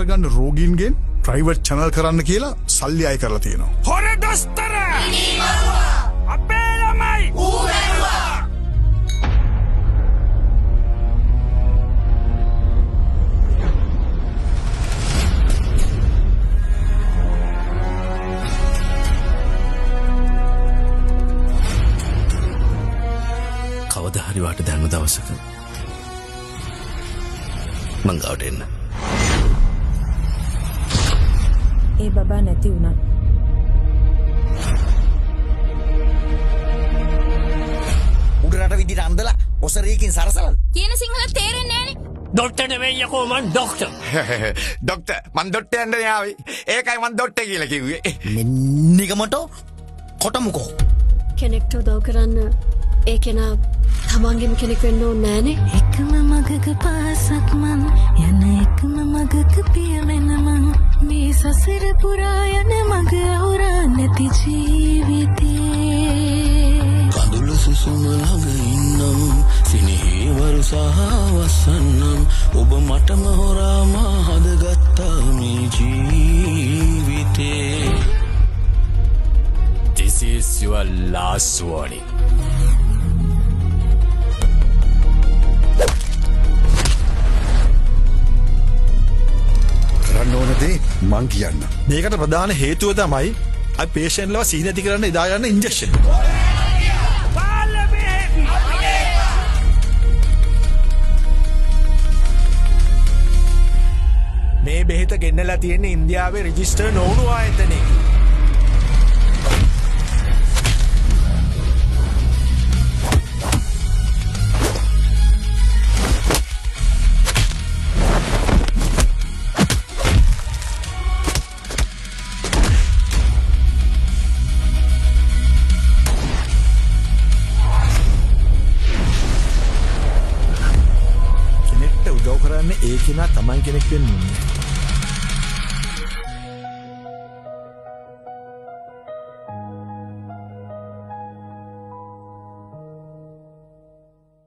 කරගන්න රෝගීන්ගෙන් private channel කරන්න කියලා සල්ලි අය කරලා තියෙනවා. හොර දොස්තර අපේ ළමයි ඌ වැරුවා. කවදා හරි වාට දැනුම දවසක මං ගාවට එන්න. ඒ බබා නැති වුණා. උඩරට විදිහට අන්දලා ඔසරීකින් සරසලද? කියන සිංහල තේරෙන්නේ නැහනේ. ඩොක්ටර් නෙවෙයි යකෝ මං ඩොක්ටර්. ඩොක්ටර් මන් දොට්ටේ යන්න යාවි. ඒකයි මන් දොට්ටේ කියලා කිව්වේ. නිගමට කොටමුකෝ. කෙනෙක්ට උදව් කරන්න ඒ කෙනා තමන්ගෙම කෙනෙක් වෙන්න ඕනේ නෑනේ. එකම මගක පාසක් මන් යන එකම මගක පියමෙන මං මේ සසර පුරා යන මග අවුරා නැති ජීවිතේ. කඳුළු සුසුම ළඟ ඉන්නම් සිනෙහි වරුසාවසන්නම් ඔබ මටම හොරා මා හදගත්තා මේ ජීවිතේ. This is your last warning. කරන්න ඕන දේ මං කියන්න. මේකට ප්‍රධාන හේතුව තමයි අයි පේෂන්ට්ලව සිහි නැති කරන්න එදා ගන්න ඉන්ජෙක්ෂන්. මේ බෙහෙත ගෙන්නලා තියෙන්නේ ඉන්දියාවේ රෙජිස්ටර් නොවුණු ආයතනයේ. කෙනෙක්ට උදව් කරන්නේ ඒ කෙනා තමන් කෙනෙක් වෙන්න ඕනේ.